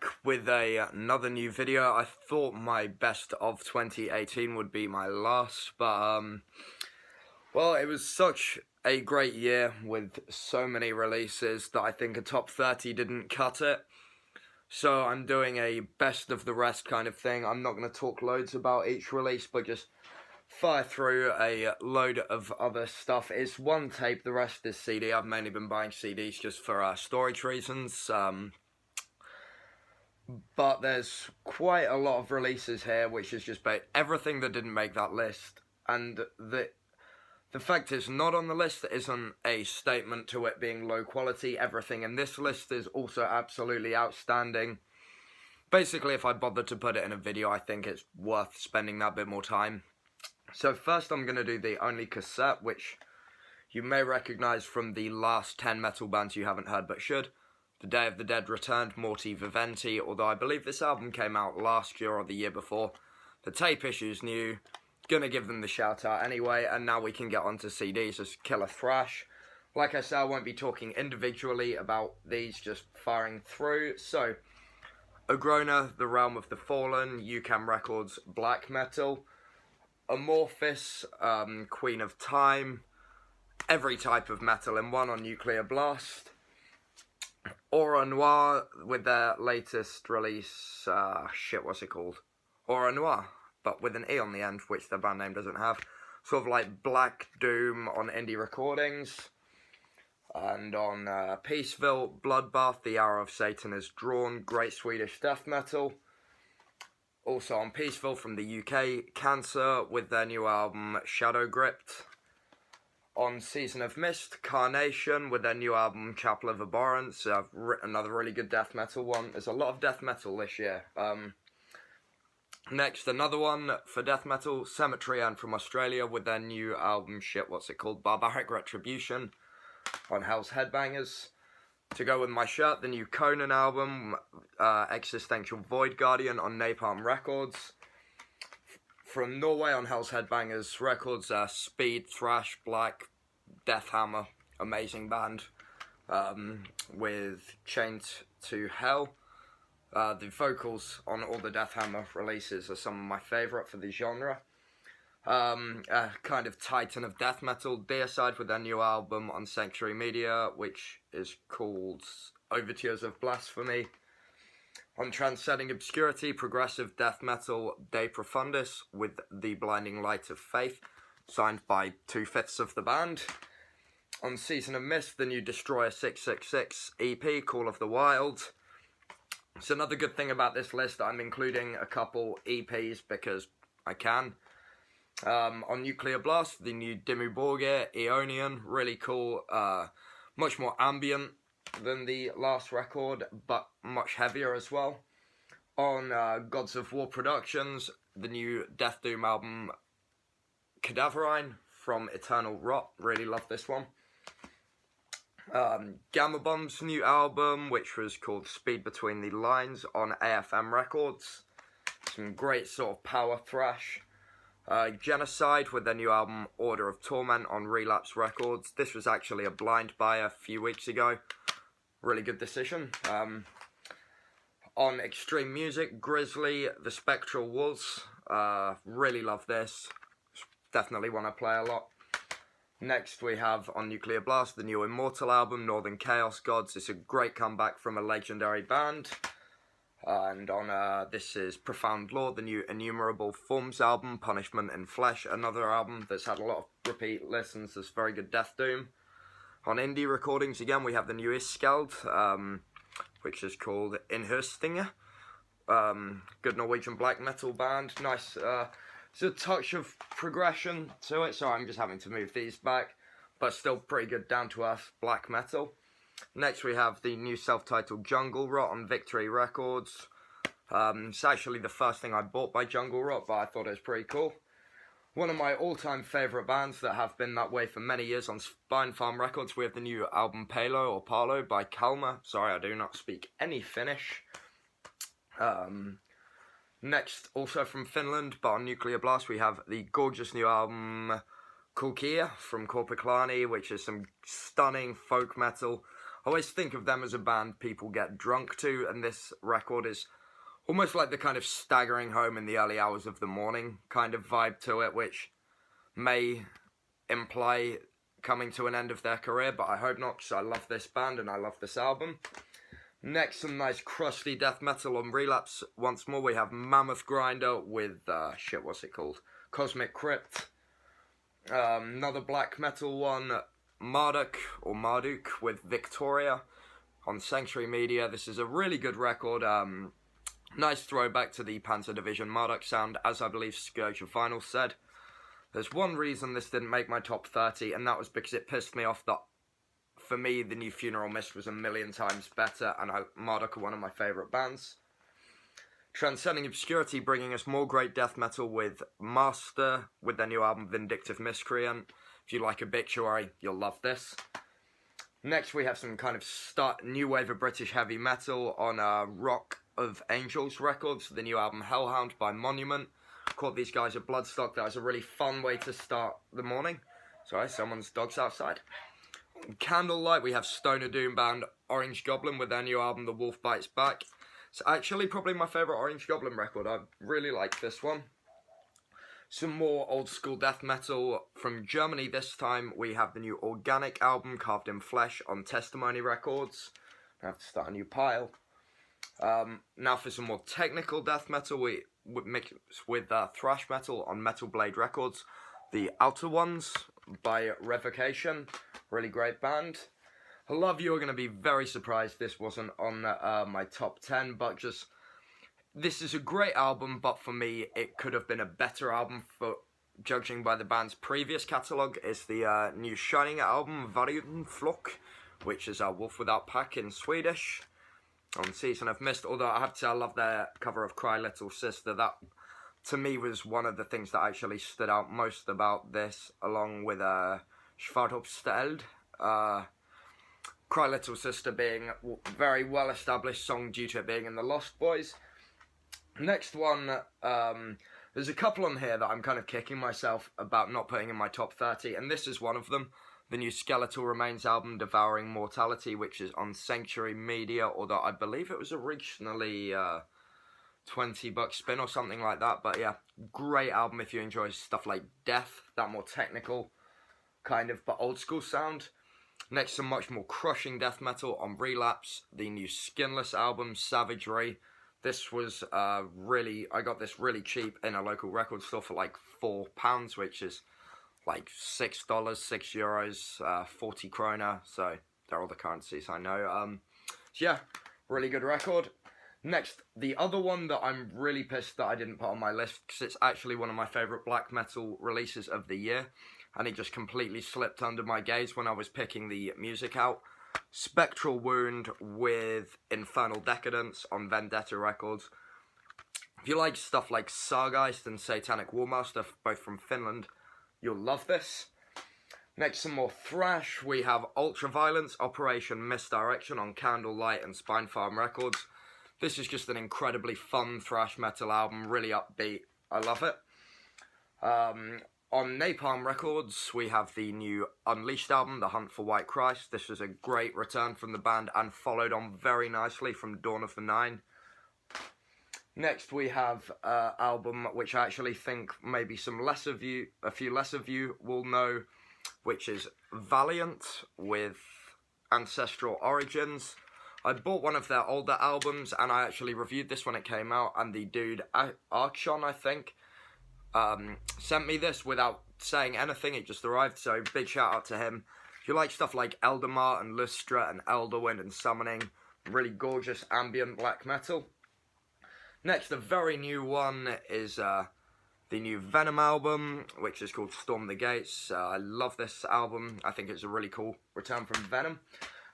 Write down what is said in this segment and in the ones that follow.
back with another new video. I thought my best of 2018 would be my last, but well, it was such a great year with so many releases that I think a top 30 didn't cut it. So I'm doing a best of the rest kind of thing. I'm not going to talk loads about each release, but just fire through a load of other stuff. It's one tape, the rest is CD. I've mainly been buying CDs just for storage reasons. But there's quite a lot of releases here, which is just everything that didn't make that list. And the fact it's not on the list isn't a statement to it being low quality. Everything in this list is also absolutely outstanding. Basically, if I bothered to put it in a video, I think it's worth spending that bit more time. So first I'm going to do the only cassette, which you may recognise from the last 10 metal bands you haven't heard but should. The Day of the Dead returned, Morti Viventi, although I believe this album came out last year or the year before. The tape issue's new, gonna give them the shout out anyway, and now we can get onto CDs as Killer Thrash. Like I said, I won't be talking individually about these, just firing through. So, Agrona, The Realm of the Fallen, UCAM Records, Black Metal, Amorphis, Queen of Time, every type of metal in one on Nuclear Blast. Outre Noir with their latest release, what's it called? Outre Noir, but with an E on the end, which their band name doesn't have. Sort of like Black Doom on Indie Recordings. And on Peaceville, Bloodbath, The Hour of Satan is Drawn, great Swedish death metal. Also on Peaceville from the UK, Cancer with their new album Shadow Gripped. On Season of Mist, Carnation with their new album Chapel of Abhorrence. Another really good death metal one. There's a lot of death metal this year. Next, another one for death metal, Cemetery and from Australia with their new album, Barbaric Retribution on Hell's Headbangers. To go with my shirt, the new Conan album, Existential Void Guardian on Napalm Records. From Norway on Hell's Headbangers Records, Speed, Thrash, Black, Deathhammer, amazing band, with Chained to Hell. The vocals on all the Deathhammer releases are some of my favourite for the genre. Kind of titan of death metal, Deicide with their new album on Sanctuary Media, which is called Overtures of Blasphemy. On Transcending Obscurity, progressive death metal, De Profundis with The Blinding Light of Faith, signed by 2/5 of the band. On Season of Mist, the new Destroyer 666 EP, Call of the Wild. So another good thing about this list, I'm including a couple EPs because I can. On Nuclear Blast, the new Dimmu Borgir, Aeonian, really cool, much more ambient than the last record, but much heavier as well. On Gods of War Productions, the new Death Doom album Cadaverine from Eternal Rot, really love this one. Gama Bomb's new album, which was called Speed Between the Lines on AFM Records. Some great sort of power thrash. Genocide with their new album Order of Torment on Relapse Records. This was actually a blind buy a few weeks ago. Really good decision. On Extreme Music, Grisly, The Spectral Wounds. Really love this. Definitely want to play a lot. Next we have on Nuclear Blast the new Immortal album, Northern Chaos Gods. It's a great comeback from a legendary band. And on this is Profound Law, the new Innumerable Forms album, Punishment in Flesh, another album that's had a lot of repeat listens. That's very good death doom. On Indie Recordings again, we have the new Iskald, which is called Inhøstinge. Good Norwegian black metal band. Nice, it's a touch of progression to it, so I'm just having to move these back, but still pretty good down-to-earth black metal. Next we have the new self-titled Jungle Rot on Victory Records. It's actually the first thing I bought by Jungle Rot, but I thought it was pretty cool. One of my all-time favourite bands that have been that way for many years on Spine Farm Records, we have the new album Palo by Kalmah. Sorry, I do not speak any Finnish. Next, also from Finland, but on Nuclear Blast, we have the gorgeous new album Kulkia from Korpiklaani, which is some stunning folk metal. I always think of them as a band people get drunk to, and this record is almost like the kind of staggering home in the early hours of the morning kind of vibe to it, which may imply coming to an end of their career, but I hope not, because I love this band and I love this album. Next, some nice crusty death metal on Relapse. Once more, we have Mammoth Grinder with, what's it called? Cosmic Crypt. Another black metal one, Marduk with Victoria on Sanctuary Media. This is a really good record. Nice throwback to the Panzer Division Marduk sound, as I believe Scourge of Vinyl said. There's one reason this didn't make my top 30, and that was because it pissed me off that, for me, the new Funeral Mist was a million times better, and Marduk are one of my favourite bands. Transcending Obscurity bringing us more great death metal with Master, with their new album Vindictive Miscreant. If you like Obituary, you'll love this. Next we have some kind of new wave of British heavy metal on Rock of Angels Records, the new album Hellhound by Monument. Caught these guys at Bloodstock. That was a really fun way to start the morning. Sorry, someone's dog's outside. Candlelight, we have Stoner Doom band Orange Goblin with their new album The Wolf Bites Back. It's actually probably my favourite Orange Goblin record. I really like this one. Some more old school death metal from Germany this time. We have the new Organic album Carved in Flesh on Testimony Records. I have to start a new pile. Now for some more technical death metal, we mix with thrash metal on Metal Blade Records. The Outer Ones by Revocation, really great band. A lot of you are going to be very surprised this wasn't on my top 10, but this is a great album, but for me it could have been a better album for judging by the band's previous catalogue. It's the new Shining album Valiant, which is Wolf Without Pack in Swedish. On Season of Mist, although I have to say I love their cover of Cry Little Sister. That, to me, was one of the things that actually stood out most about this, along with Schwarzobsteld. Cry Little Sister being a very well-established song due to it being in the Lost Boys. Next one, there's a couple on here that I'm kind of kicking myself about not putting in my top 30, and this is one of them. The new Skeletal Remains album, Devouring Mortality, which is on Sanctuary Media, although I believe it was originally $20 spin or something like that. But yeah, great album if you enjoy stuff like Death, that more technical kind of but old school sound. Next, some much more crushing death metal on Relapse, the new Skinless album, Savagery. This was I got this really cheap in a local record store for like £4, which is like $6, €6, 40 krona, so they're all the currencies I know. So yeah, really good record. Next, the other one that I'm really pissed that I didn't put on my list, because it's actually one of my favourite black metal releases of the year, and it just completely slipped under my gaze when I was picking the music out. Spectral Wound with Infernal Decadence on Vendetta Records. If you like stuff like Sargeist and Satanic Warmaster, both from Finland, you'll love this. Next, some more thrash. We have Ultraviolence, Operation Misdirection on Candlelight and Spine Farm Records. This is just an incredibly fun thrash metal album, really upbeat. I love it. On Napalm Records, we have the new Unleashed album, The Hunt for White Christ. This was a great return from the band and followed on very nicely from Dawn of the Nine. Next, we have an album which I actually think maybe a few less of you will know, which is Valiant with Ancestral Origins. I bought one of their older albums and I actually reviewed this when it came out, and the dude, Arkshon, I think, sent me this without saying anything. It just arrived, so big shout out to him. If you like stuff like Eldamar and Lustra and Elderwind and Summoning, really gorgeous ambient black metal. Next, a very new one is the new Venom album, which is called Storm the Gates. I love this album. I think it's a really cool return from Venom.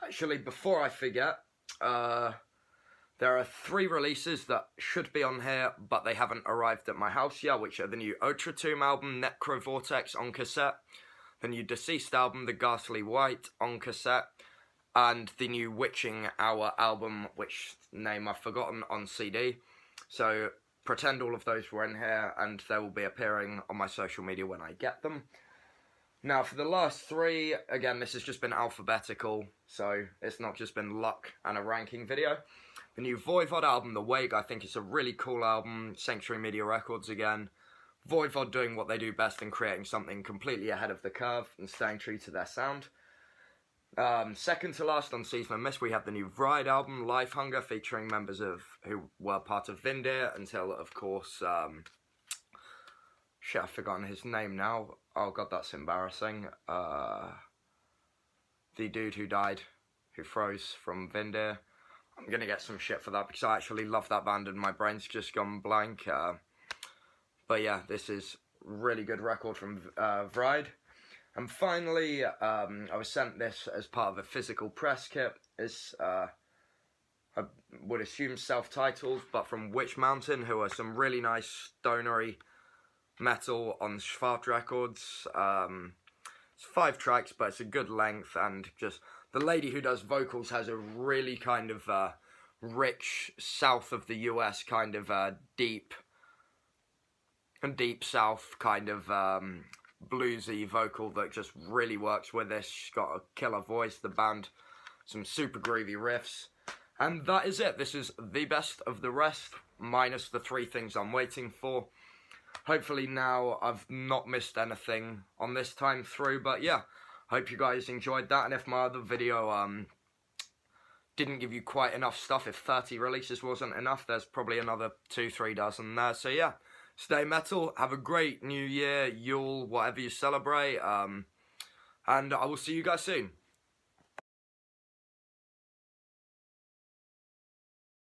Actually, before I forget, there are 3 releases that should be on here, but they haven't arrived at my house yet, which are the new Outre Tombe album, Necrovortex, on cassette, the new Deceased album, The Ghastly White, on cassette, and the new Witching Hour album, which name I've forgotten, on CD. So pretend all of those were in here, and they will be appearing on my social media when I get them. Now for the last three, again, this has just been alphabetical, so it's not just been luck and a ranking video. The new Voivod album, The Wake, I think it's a really cool album. Sanctuary Media Records again. Voivod doing what they do best in creating something completely ahead of the curve and staying true to their sound. Second to last on Season of Mist, we have the new Vreid album, Life Hunger, featuring members who were part of Vindir until, of course, shit, I've forgotten his name now. Oh god, that's embarrassing. The dude who died, who froze from Vindir. I'm gonna get some shit for that because I actually love that band and my brain's just gone blank. But yeah, this is really good record from Vreid. And finally, I was sent this as part of a physical press kit. It's, I would assume self-titled, but from Witch Mountain, who are some really nice stonery metal on Schwarz Records. It's 5 tracks, but it's a good length, and just the lady who does vocals has a really kind of rich south of the US kind of deep south kind of bluesy vocal that just really works with this. She's got a killer voice, the band, some super groovy riffs, and that is it. This is the best of the rest, minus the 3 things I'm waiting for. Hopefully now I've not missed anything on this time through, but yeah, hope you guys enjoyed that, and if my other video didn't give you quite enough stuff, if 30 releases wasn't enough, there's probably another 2-3 dozen there, so yeah. Stay metal, have a great new year, Yule, whatever you celebrate, and I will see you guys soon.